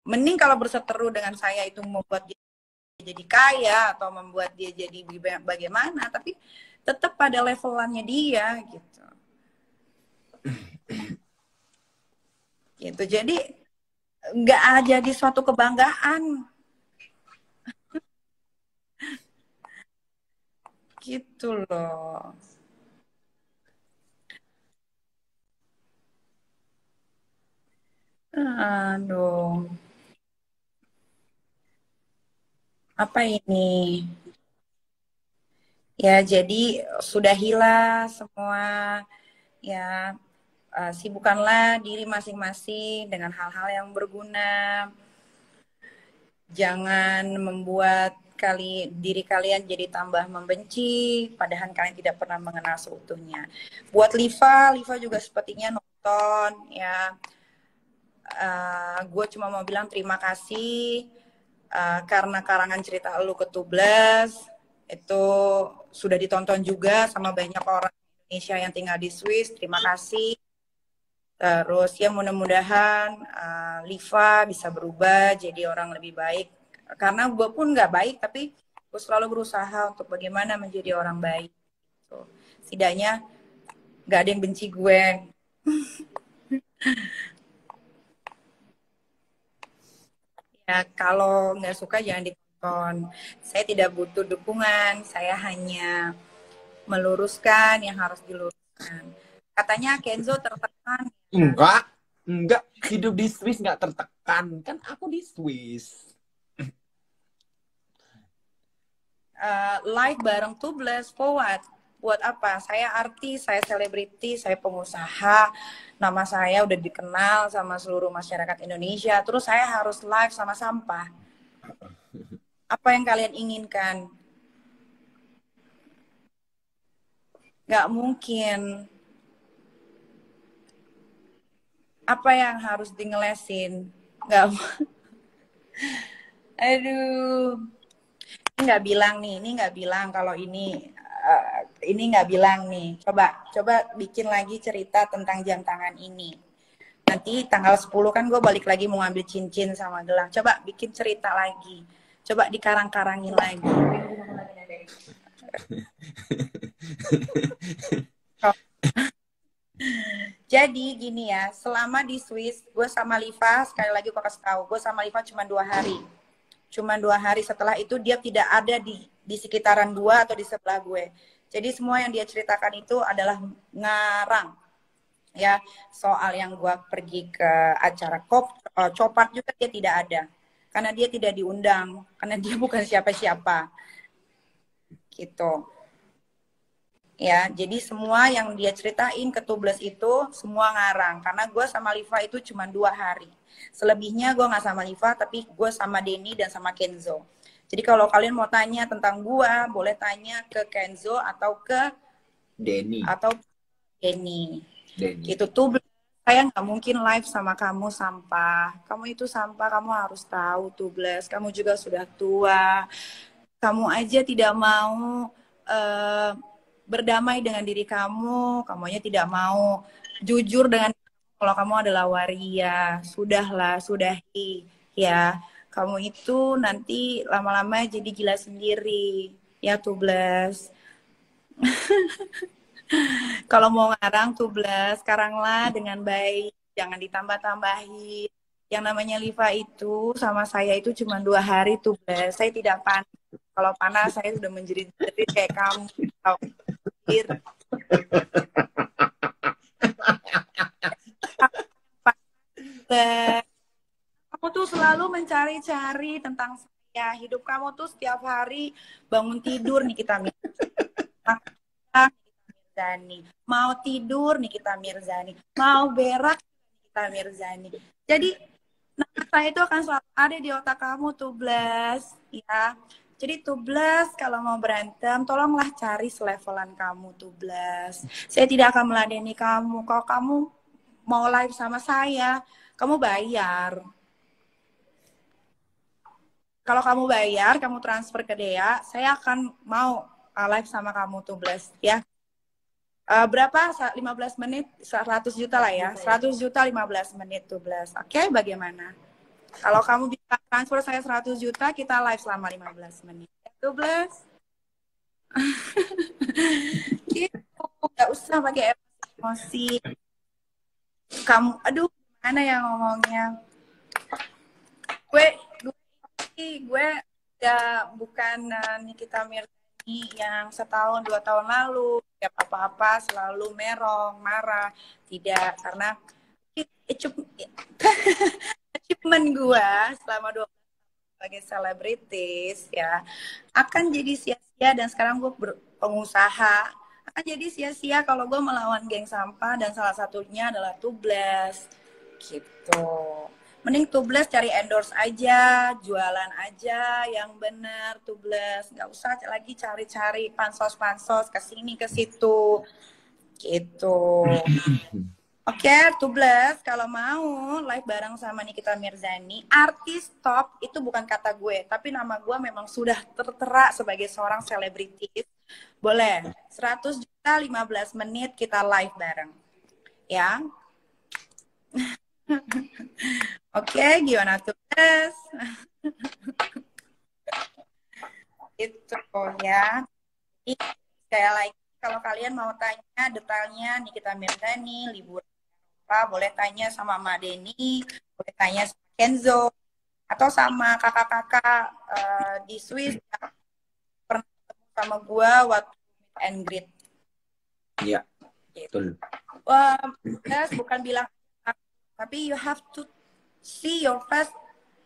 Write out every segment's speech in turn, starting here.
Mending kalau berseteru dengan saya itu membuat dia jadi kaya atau membuat dia jadi bagaimana, tapi tetap pada levelannya dia gitu. Gitu. Jadi nggak jadi suatu kebanggaan. Gitu loh. Aduh. Apa ini? Ya, jadi sudahilah semua ya, sibukkanlah diri masing-masing dengan hal-hal yang berguna. Jangan membuat diri kalian jadi tambah membenci, padahal kalian tidak pernah mengenal seutuhnya. Buat Liva juga sepertinya nonton ya. Gue cuma mau bilang terima kasih karena karangan cerita lu ke Tubles itu sudah ditonton juga sama banyak orang Indonesia yang tinggal di Swiss. Terima kasih. Terus ya mudah-mudahan Liva bisa berubah jadi orang lebih baik. Karena gue pun nggak baik, tapi gue selalu berusaha untuk bagaimana menjadi orang baik. So, setidaknya nggak ada yang benci gue. Ya, kalau nggak suka jangan ditonton. Saya tidak butuh dukungan, saya hanya meluruskan yang harus diluruskan. Katanya Kenzo tertekan. Enggak. Hidup di Swiss nggak tertekan. Kan aku di Swiss. Live bareng Tubeless, forward. Buat apa? Saya artis, saya selebriti, saya pengusaha. Nama saya udah dikenal sama seluruh masyarakat Indonesia. Terus saya harus live sama sampah. Apa yang kalian inginkan? Gak mungkin. Apa yang harus ngelesin? Gak. Aduh. Ini nggak bilang nih, ini nggak bilang kalau ini nggak bilang nih. Coba bikin lagi cerita tentang jam tangan ini. Nanti tanggal 10 kan gue balik lagi mau ngambil cincin sama gelang. Coba bikin cerita lagi. Coba dikarang-karangin lagi. Jadi gini ya, selama di Swiss, gue sama Liva, sekali lagi gue kasih tahu, gue sama Liva cuma 2 hari. Cuma 2 hari, setelah itu dia tidak ada di sekitaran gue atau di sebelah gue. Jadi semua yang dia ceritakan itu adalah ngarang. Ya, soal yang gue pergi ke acara copat juga dia tidak ada. Karena dia tidak diundang, karena dia bukan siapa-siapa. Gitu. Ya, jadi semua yang dia ceritain ke Tubles itu semua ngarang. Karena gue sama Liva itu cuma 2 hari. Selebihnya gue nggak sama Liva, tapi gue sama Denny dan sama Kenzo. Jadi kalau kalian mau tanya tentang gue, boleh tanya ke Kenzo atau ke Denny. Gitu tuh, saya nggak mungkin live sama kamu sampah. Kamu itu sampah, kamu harus tahu Tubles. Kamu juga sudah tua. Kamu aja tidak mau berdamai dengan diri kamu aja tidak mau jujur dengan kalau kamu adalah waria. Sudahlah, sudahi ya. Kamu itu nanti lama-lama jadi gila sendiri ya Tubles. Kalau mau ngarang Tubles, karanglah dengan baik, jangan ditambah-tambahin. Yang namanya Liva itu sama saya itu cuma 2 hari Tubles. Saya tidak panas. Kalau panas saya sudah menjerit-jerit kayak kamu. Kamu tuh selalu mencari-cari tentang saya. Hidup kamu tuh setiap hari bangun tidur nih kita Mirzani. Mau tidur nih kita Mirzani. Mau berak kita Mirzani. Jadi nama saya itu akan selalu ada di otak kamu Tubles. Ya. Jadi Tubles kalau mau berantem, tolonglah cari selevelan kamu Tubles. Saya tidak akan meladeni kamu. Kalau kamu mau live sama saya, kamu bayar. Kalau kamu bayar, kamu transfer ke Dea, saya akan mau live sama kamu Tubles. Ya. Berapa? 15 menit, 100 juta lah ya. 100 juta 15 menit Tubles. Oke, bagaimana? Kalau kamu bisa transfer saya 100 juta, kita live selama 15 menit. 12. Gitu. Nggak usah pakai emosi. Kamu, aduh, gimana ya ngomongnya? Gue udah bukan Nikita Mirzani yang setahun 2 tahun lalu tiap apa-apa selalu merong, marah. Tidak, karena achievement gue selama 2 sebagai selebritis ya akan jadi sia-sia, dan sekarang gue pengusaha akan jadi sia-sia kalau gue melawan geng sampah, dan salah satunya adalah Tubles gitu. Mending Tubles cari endorse aja, jualan aja yang bener Tubles, nggak usah lagi cari-cari pansos-pansos kesini ke situ gitu. Oke, Tubles, kalau mau live bareng sama Nikita Mirzani, artis top itu bukan kata gue, tapi nama gue memang sudah tertera sebagai seorang selebritis. Boleh, 100 juta 15 menit kita live bareng. Ya. Oke, gimana Tubles? Itu ya. Sekali lagi, kalau kalian mau tanya detailnya Nikita Mirzani, liburan apa, boleh tanya sama Mbak Denny, boleh tanya sama Kenzo, atau sama kakak-kakak di Swiss yang pernah ketemu sama gue waktu meet and greet. Iya, betul. Guys, bukan bilang, tapi you have to see your face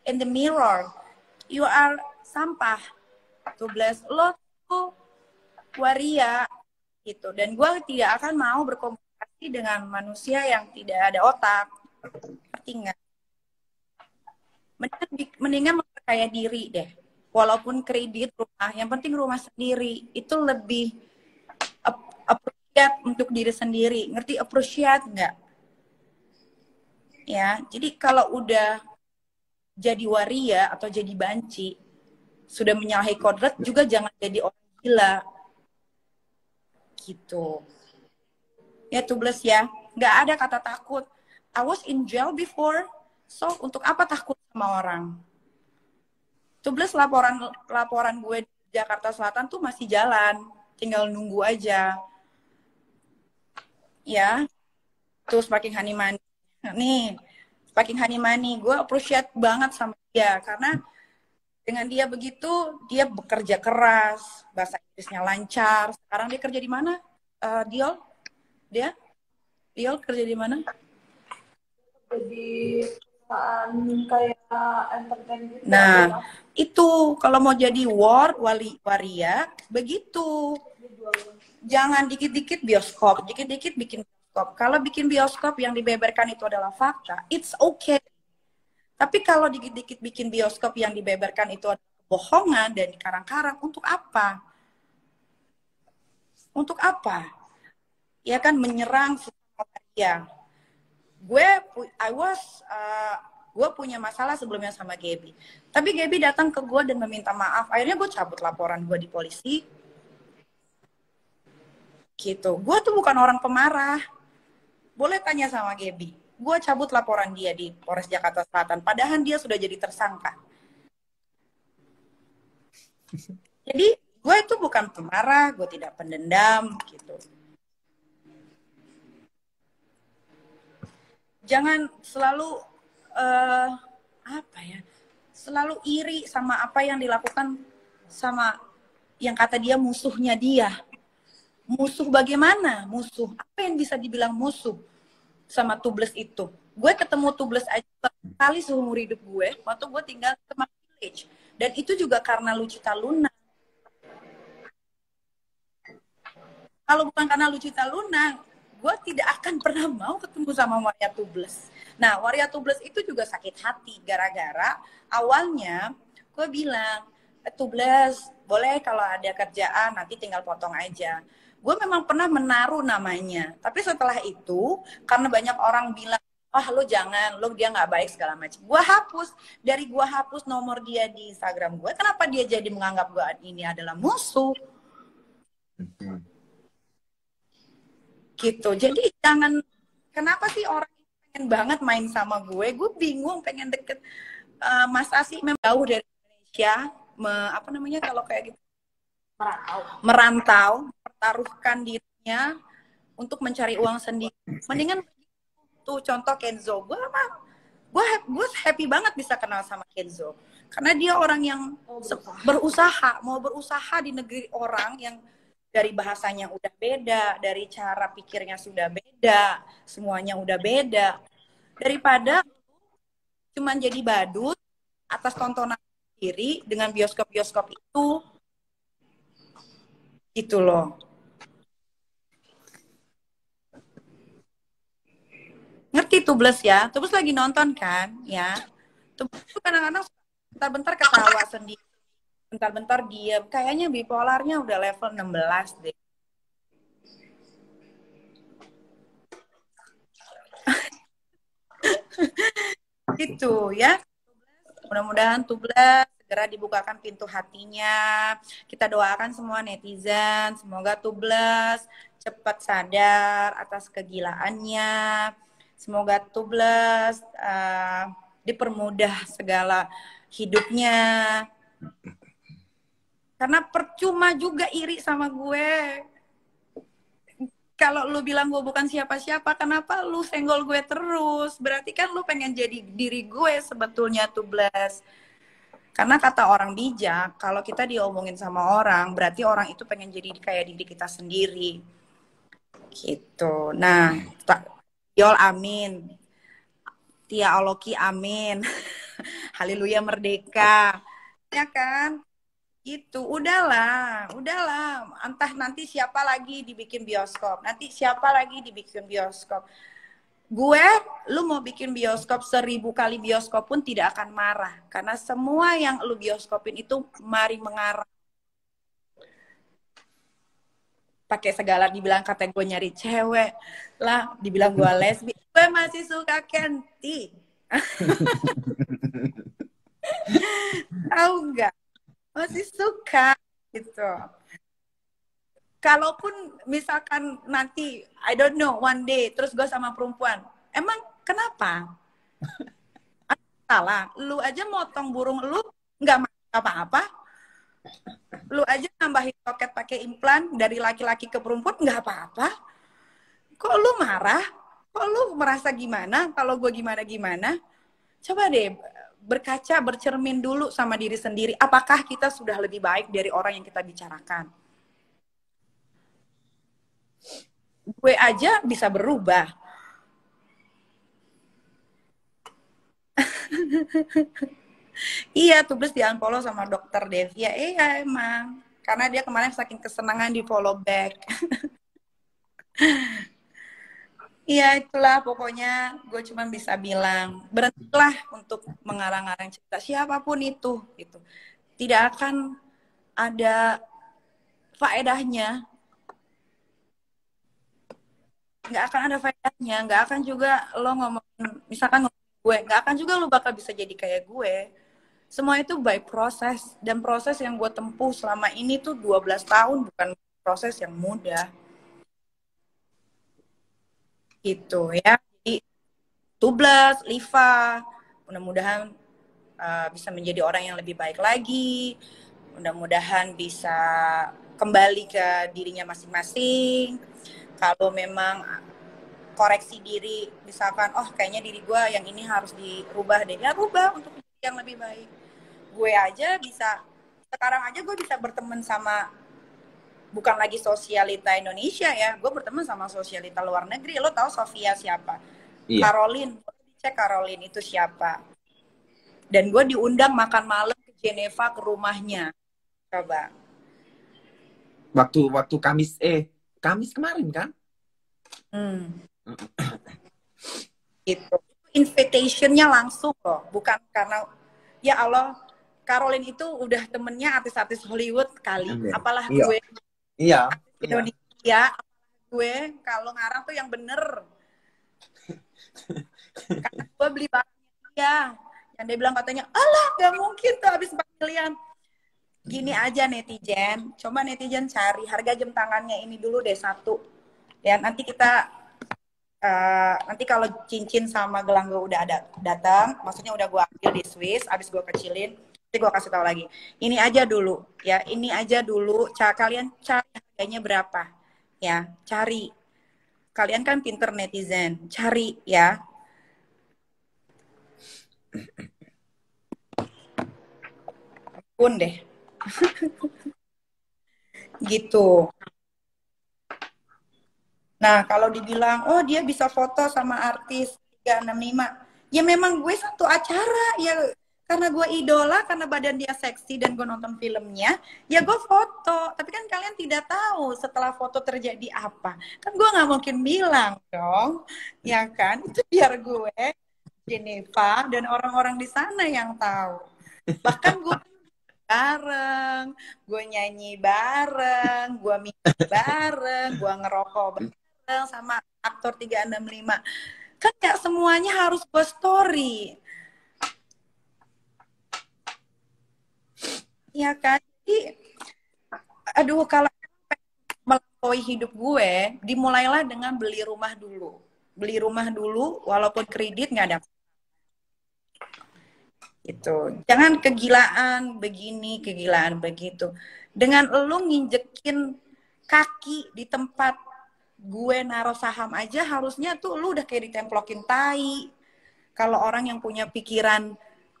in the mirror. You are sampah. To bless lo tuh waria gitu. Dan gue tidak akan mau berkomunikasi dengan manusia yang tidak ada otak. Ngerti nggak? Mendingan memperkaya diri deh. Walaupun kredit rumah, yang penting rumah sendiri itu lebih appreciate untuk diri sendiri. Ngerti appreciate nggak? Ya, jadi kalau udah jadi waria atau jadi banci, sudah menyalahi kodrat, juga jangan jadi orang gila. Gitu. Ya, Tubles ya. Nggak ada kata takut. I was in jail before, so untuk apa takut sama orang? Tubles, laporan gue di Jakarta Selatan tuh masih jalan. Tinggal nunggu aja. Ya. Terus Sparking Honey Money. Nih, Sparking Honey Money. Gue appreciate banget sama dia. Karena dengan dia begitu, dia bekerja keras, bahasa Inggrisnya lancar. Sekarang dia kerja di mana? Diol? Diol kerja di mana? Jadi perusahaan kayak entertain gitu. Nah, itu kalau mau jadi waria, begitu. Jangan dikit-dikit bioskop, dikit-dikit bikin bioskop. Kalau bikin bioskop yang dibeberkan itu adalah fakta, it's okay. Tapi kalau dikit-dikit bikin bioskop yang dibeberkan itu adalah kebohongan dan dikarang-karang, untuk apa? Untuk apa? Ya kan, menyerang dia. Gue punya masalah sebelumnya sama Gaby. Tapi Gaby datang ke gue dan meminta maaf. Akhirnya gue cabut laporan gue di polisi. Gitu. Gue tuh bukan orang pemarah. Boleh tanya sama Gaby. Gue cabut laporan dia di Polres Jakarta Selatan. Padahal dia sudah jadi tersangka. Jadi gue itu bukan pemarah. Gue tidak pendendam. Gitu. Jangan selalu selalu iri sama apa yang dilakukan sama yang kata dia musuhnya dia. Musuh bagaimana? Musuh. Apa yang bisa dibilang musuh sama Tubles itu? Gue ketemu Tubles aja kali seumur hidup gue waktu gue tinggal di Kemang Village. Dan itu juga karena Lucita Luna. Kalau bukan karena Lucita Luna, gue tidak akan pernah mau ketemu sama Waria Tubles. Nah, Waria Tubles itu juga sakit hati gara-gara awalnya gue bilang, Tubles, boleh kalau ada kerjaan nanti tinggal potong aja. Gue memang pernah menaruh namanya, tapi setelah itu karena banyak orang bilang, lo jangan, dia nggak baik segala macam. Gue hapus nomor dia di Instagram gue. Kenapa dia jadi menganggap gue ini adalah musuh? Gitu. Jadi jangan, kenapa sih orang pengen banget main sama gue bingung, pengen deket. masa sih memang jauh dari Indonesia, apa namanya kalau kayak gitu, Merantau. merantau, pertaruhkan dirinya untuk mencari uang sendiri. Mendingan tuh contoh Kenzo, gue happy banget bisa kenal sama Kenzo karena dia orang yang mau berusaha di negeri orang yang dari bahasanya udah beda, dari cara pikirnya sudah beda, semuanya udah beda, daripada cuman jadi badut atas tontonan sendiri dengan bioskop-bioskop itu gitu loh. Ngerti Tubles ya? Tubles lagi nonton kan ya? Tubles tuh kadang-kadang bentar-bentar ketawa sendiri, bentar-bentar diem. Kayaknya bipolarnya udah level 16 deh. Gitu ya. Mudah-mudahan Tubles segera dibukakan pintu hatinya. Kita doakan semua netizen, semoga Tubles cepat sadar atas kegilaannya. Semoga Tubles dipermudah segala hidupnya. Karena percuma juga iri sama gue. Kalau lu bilang gue bukan siapa-siapa, kenapa lu senggol gue terus? Berarti kan lu pengen jadi diri gue sebetulnya, Tubles. Karena kata orang bijak, kalau kita diomongin sama orang, berarti orang itu pengen jadi kayak diri kita sendiri. Gitu. Nah, Yol amin. Tia Aloki amin. Haleluya merdeka. Ya kan? Itu udahlah. Entah nanti siapa lagi dibikin bioskop. Gue, lu mau bikin bioskop 1000 kali bioskop pun tidak akan marah. Karena semua yang lu bioskopin itu mari mengarah. Pakai segala dibilang kata gue nyari cewek lah, dibilang gue lesbi. Gue masih suka Kenti. Tahu nggak? Masih suka gitu. Kalaupun misalkan nanti I don't know one day terus gue sama perempuan, emang kenapa? Salah, lu aja motong burung lu nggak apa-apa, lu aja nambahin soket pakai implan dari laki-laki ke perempuan nggak apa-apa. Kok lu marah? Kok lu merasa gimana? Kalau gue gimana? Coba deh berkaca, bercermin dulu sama diri sendiri. Apakah kita sudah lebih baik dari orang yang kita bicarakan? Gue aja bisa berubah. Iya, Tubles di unfollow sama dokter Devia. Iya emang. Karena dia kemarin saking kesenangan di follow back. Iya itulah pokoknya gue cuma bisa bilang berhentilah untuk mengarang-arang cerita siapapun itu gitu. Tidak akan ada faedahnya. Nggak akan ada faedahnya, nggak akan juga lo ngomongin, misalkan ngomongin gue, nggak akan juga lo bakal bisa jadi kayak gue. Semua itu by proses, dan proses yang gue tempuh selama ini tuh 12 tahun, bukan proses yang mudah. Gitu ya. Jadi, Tubles, Liva, mudah-mudahan bisa menjadi orang yang lebih baik lagi, mudah-mudahan bisa kembali ke dirinya masing-masing. Kalau memang koreksi diri, misalkan oh kayaknya diri gue yang ini harus dirubah deh, ya rubah untuk yang lebih baik. Gue aja bisa, sekarang aja gue bisa berteman sama bukan lagi sosialita Indonesia ya, gue berteman sama sosialita luar negeri. Lo tahu Sofia siapa? Iya. Caroline, cek Caroline itu siapa? Dan gue diundang makan malam ke Geneva ke rumahnya. Coba. Waktu Kamis kemarin kan? Itu invitation-nya langsung loh, bukan karena ya Allah, Caroline itu udah temennya artis-artis Hollywood kali, apalah iya. Gue iya Indonesia, gue kalau ngarang tuh yang bener. Karena gue beli barangnya dia, yang dia bilang katanya alah gak mungkin tuh habis 4 miliar. Gini aja netizen, coba netizen cari harga jam tangannya ini dulu deh satu ya, nanti kita nanti kalau cincin sama gelang gue udah ada datang, maksudnya udah gue ambil di Swiss, abis gue kecilin, nanti gue kasih tahu lagi. Ini aja dulu, ya. Ini aja dulu. Kalian cari harganya berapa, ya. Cari. Kalian kan pinter netizen, cari ya. Pun deh, gitu. Nah, kalau dibilang, oh dia bisa foto sama artis 365. Ya memang gue satu acara, ya karena gue idola, karena badan dia seksi dan gue nonton filmnya, ya gue foto. Tapi kan kalian tidak tahu setelah foto terjadi apa. Kan gue nggak mungkin bilang dong, ya kan? Itu biar gue, Jennifer, dan orang-orang di sana yang tahu. Bahkan gue bareng, gue nyanyi bareng, gue mimpi bareng, gue ngerokok bareng sama aktor 365. Kan gak semuanya harus gue story. Ya kan? Jadi, aduh, kalau melampaui hidup gue, dimulailah dengan beli rumah dulu. Beli rumah dulu, walaupun kredit nggak ada. Gitu. Jangan kegilaan begini, kegilaan begitu. Dengan lu nginjekin kaki di tempat gue naruh saham aja, harusnya tuh lu udah kayak ditemplokin tai. Kalau orang yang punya pikiran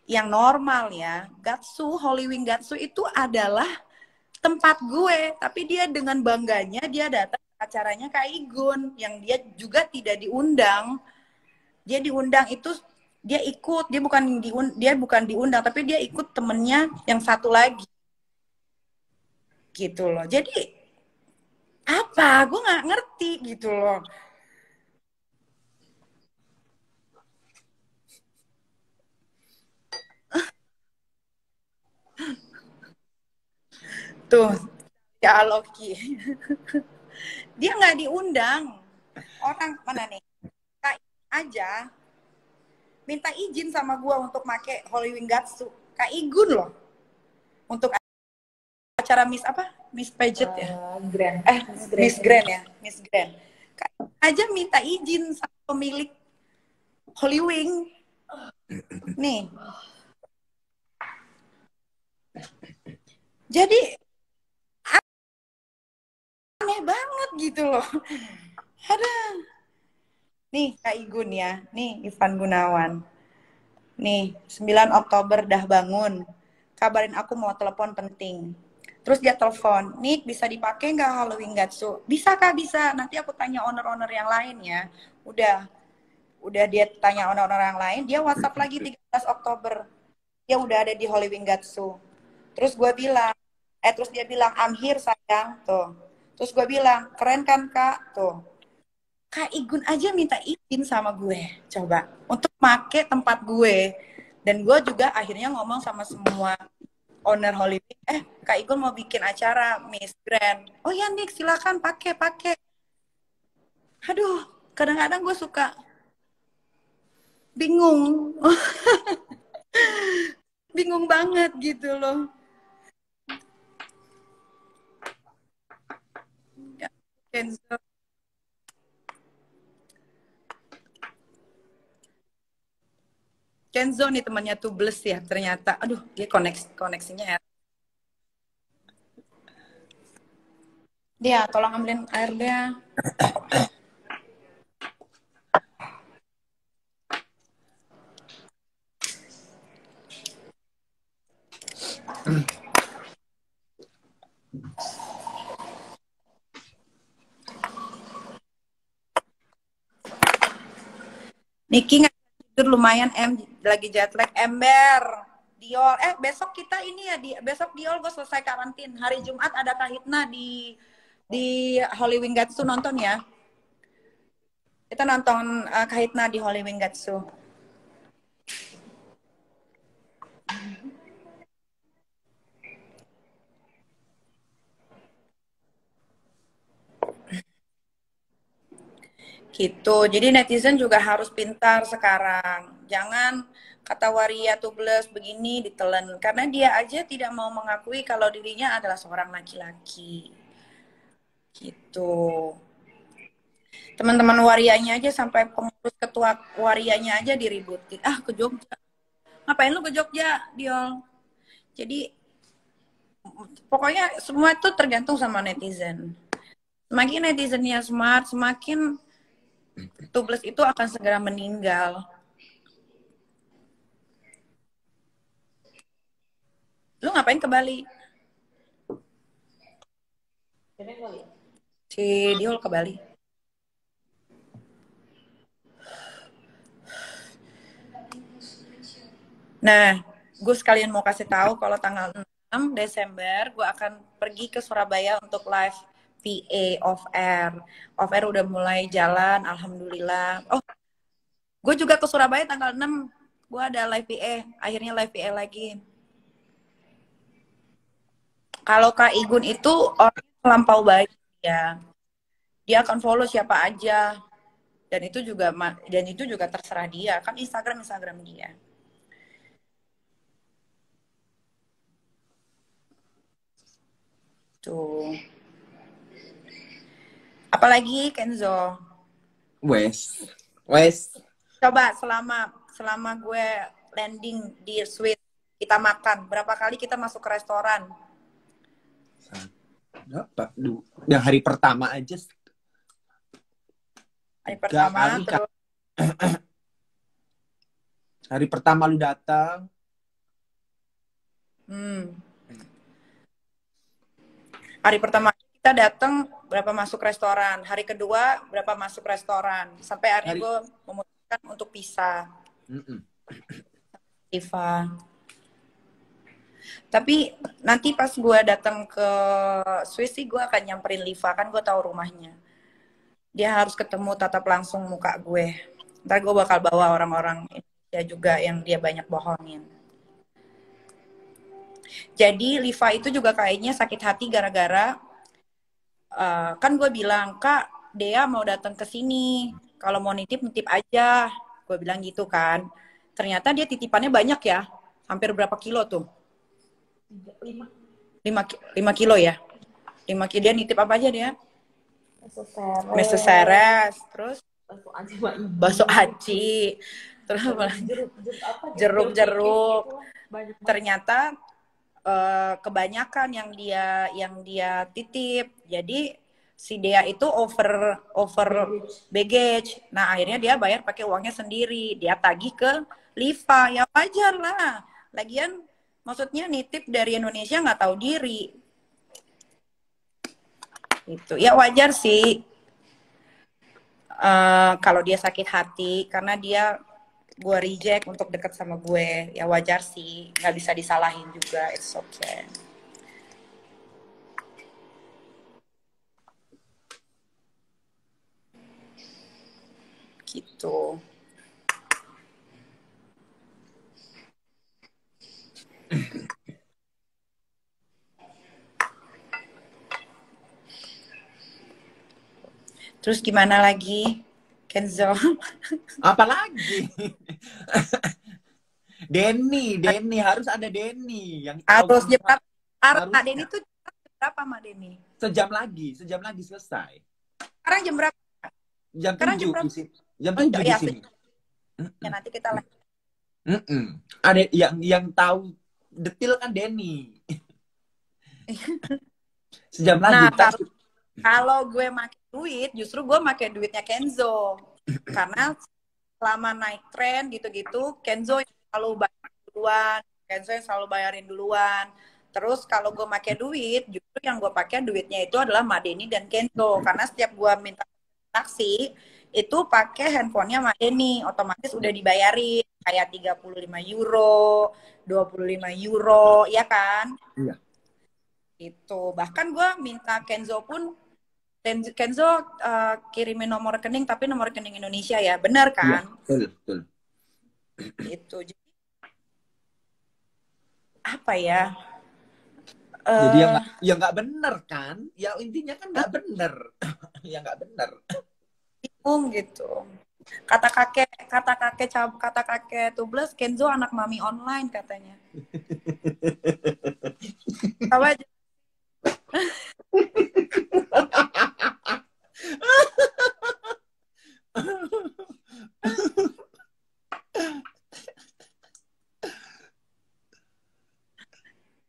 yang normal ya, Gatsu, Holy Wing Gatsu itu adalah tempat gue, tapi dia dengan bangganya dia datang ke acaranya Kak Igun yang dia juga tidak diundang. Dia diundang itu dia ikut, dia bukan diundang, tapi dia ikut temennya yang satu lagi. Gitu loh. Jadi apa? Gue nggak ngerti gitu loh. Tuh, ya Loki. Dia nggak diundang. Orang mana nih? Kak aja minta izin sama gue untuk make Holy Wing Gatsu. Kak Igun loh. Untuk acara Miss apa? Miss Paget ya? Grand. Miss Grand ya? Miss Grand. Kak aja minta izin sama pemilik Holy Wing. Nih. Jadi aneh banget gitu loh. Ada. Nih Kak Igun ya. Nih Ivan Gunawan. Nih 9 Oktober dah bangun. Kabarin aku mau telepon penting. Terus dia telepon, Nick bisa dipakai nggak Halloween Gatsu? Bisa Kak, bisa. Nanti aku tanya owner-owner yang lain ya. Udah dia tanya owner-owner yang lain, dia WhatsApp lagi 13 Oktober. Dia udah ada di Halloween Gatsu. Terus terus dia bilang, I'm here sayang, tuh. Terus gue bilang, keren kan Kak, tuh. Kak Igun aja minta izin sama gue, coba, untuk make tempat gue. Dan gue juga akhirnya ngomong sama semua owner Hollywood, Kak Igun mau bikin acara Miss Grand. Oh ya Nick, silakan pakai. Aduh, kadang-kadang gue suka bingung. Bingung banget gitu loh. Kenzo. Kenzo nih temannya Tubeless ya ternyata. Aduh, dia koneksinya ya. Dia tolong ambilin air dia. Niki nggak tidur lumayan lagi jet lag ember. Diol besok kita ini ya besok Diol gue selesai karantin. Hari Jumat ada Kahitna di Holy Wingatsu nonton ya. Kita nonton Kahitna di Holy Wingatsu. Gitu. Jadi netizen juga harus pintar sekarang. Jangan kata Waria Tubles begini ditelen. Karena dia aja tidak mau mengakui kalau dirinya adalah seorang laki-laki. Gitu. Teman-teman warianya aja sampai pengurus ketua warianya aja diributin. Ah, ke Jogja. Ngapain lu ke Jogja, Diol? Jadi pokoknya semua itu tergantung sama netizen. Semakin netizennya smart, semakin tubeless itu akan segera meninggal. Lu ngapain ke Bali? Si Diol ke Bali. Nah, gue sekalian mau kasih tahu kalau tanggal 6 Desember gue akan pergi ke Surabaya untuk live PA off air. Off air udah mulai jalan, alhamdulillah. Oh, gue juga ke Surabaya tanggal 6. Gue ada live PA, akhirnya live PA lagi. Kalau Kak Igun itu orang melampau baik ya. Dia akan follow siapa aja. Dan itu juga terserah dia, kan Instagram dia. Tuh. Apalagi Kenzo? Wes. Coba selama gue landing di Swiss, kita makan. Berapa kali kita masuk ke restoran? Yang hari pertama aja. Hari pertama, terus hari pertama lu datang. Hari pertama kita datang berapa masuk restoran. Hari kedua berapa masuk restoran. Sampai akhirnya gue memutuskan untuk pisah. Liva. Tapi nanti pas gue datang ke Swiss sih gue akan nyamperin Liva, kan gue tahu rumahnya. Dia harus ketemu tatap langsung muka gue. Ntar gue bakal bawa orang-orang Indonesia juga yang dia banyak bohongin. Jadi Liva itu juga kayaknya sakit hati gara-gara kan gue bilang, Kak, Dea mau datang ke sini. Kalau mau nitip aja. Gue bilang gitu kan. Ternyata dia titipannya banyak ya. Hampir berapa kilo tuh? 5 kilo ya? 5 kilo. Dia nitip apa aja dia? Meseseres. Terus bakso aci. Terus jeruk. Ternyata kebanyakan yang dia titip. Jadi si Dea itu over baggage. Nah, akhirnya dia bayar pakai uangnya sendiri. Dia tagih ke Liva. Ya wajar lah. Lagian maksudnya nitip dari Indonesia nggak tahu diri. Itu ya wajar sih. Kalau dia sakit hati karena gue reject untuk deket sama gue, ya wajar sih, nggak bisa disalahin juga, it's okay. Gitu. Terus gimana lagi, Kenzo? Apa lagi? Denny harus ada Denny yang harus jam berapa? Denny tuh berapa sama Denny? Sejam lagi selesai. Sekarang jam berapa? Jam 7 jam 7 di sini. Ya nanti kita lagi. Ada yang tahu detail kan Denny. Sejam lagi. Nah, kalau gue pakai duit, justru gue pakai duitnya Kenzo. Karena selama naik tren gitu-gitu, Kenzo yang selalu bayarin duluan. Terus kalau gue pakai duit, justru yang gue pakai duitnya itu adalah Madeni dan Kenzo. Karena setiap gue minta taksi, itu pakai handphonenya Madeni, otomatis udah dibayarin. Kayak 35 euro, 25 euro, ya kan? Iya. Itu. Bahkan gue minta Kenzo pun, Kenzo kirimin nomor rekening, tapi nomor rekening Indonesia ya, benar kan? Ya, betul. Itu. Jadi, apa ya? Jadi ya nggak bener kan? Ya intinya kan nggak bener. Ya nggak bener. Bingung gitu. Kata kakek tubles, Kenzo anak mami online katanya. Apa aja?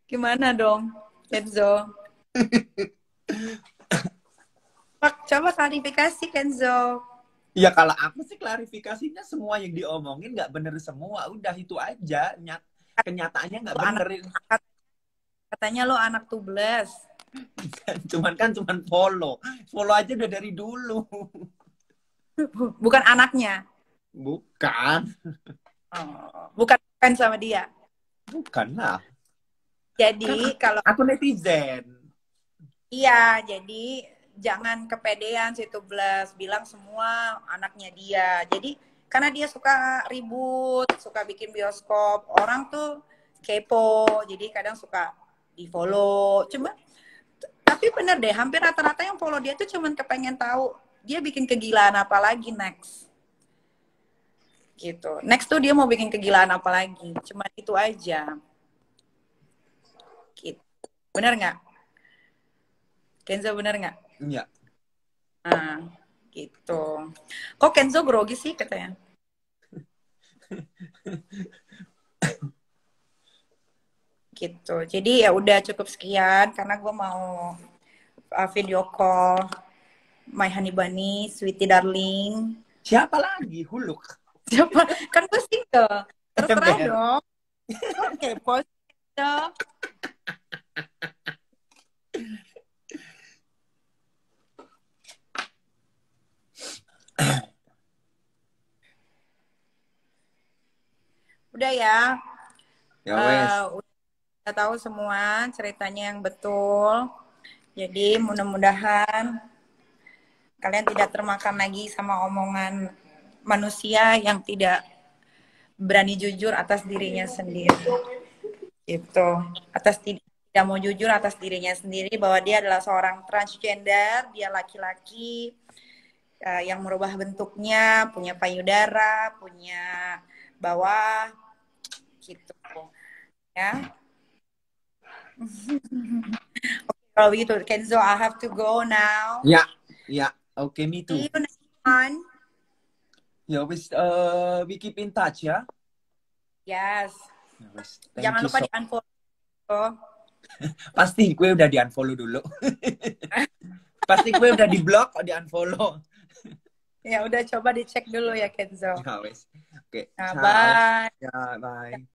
Gimana dong, Kenzo? Coba klarifikasi, Kenzo. Ya kalau aku sih klarifikasinya semua yang diomongin nggak bener semua. Udah itu aja. Kenyataannya nggak Lo bener. katanya lo anak tubles. Cuman follow. Follow aja udah dari dulu. Bukan anaknya. Bukan. Bukan fans sama dia. Bukan lah. Jadi kalau aku netizen. iya, jadi jangan kepedean si Tubles bilang semua anaknya dia. Jadi karena dia suka ribut, suka bikin bioskop, orang tuh kepo, jadi kadang suka di follow. Cuma tapi bener deh, hampir rata-rata yang follow dia tuh cuman kepengen tahu dia bikin kegilaan apa lagi next. Gitu. Next tuh dia mau bikin kegilaan apa lagi? Cuma itu aja. Gitu. Bener nggak? Kenzo bener nggak? Iya. Nah, gitu. Kok Kenzo grogi sih katanya? Gitu. Jadi ya udah cukup sekian karena gue mau video call my honey bunny, sweetie darling. Siapa lagi? Huluk. Siapa? Kan gue single. Terserah Ember. dong. Oke, post. Udah ya. Ya wes. Udah tahu semua ceritanya yang betul. Jadi mudah-mudahan kalian tidak termakan lagi sama omongan manusia yang tidak berani jujur atas dirinya sendiri. Gitu. Tidak mau jujur atas dirinya sendiri bahwa dia adalah seorang transgender, dia laki-laki yang merubah bentuknya, punya payudara, punya bawah, gitu. Ya. Kalau begitu, Kenzo, I have to go now. Ya, ya. Oke, me too. See you next time. Ya wes, we keep in touch ya. Yes. Ya, wes. Jangan lupa di-unfollow. Pasti gue udah di-unfollow dulu. Pasti gue udah di-block atau di-unfollow. Ya udah, coba dicek dulu ya Kenzo. Ya wes. Oke. Nah, bye. Ya, bye.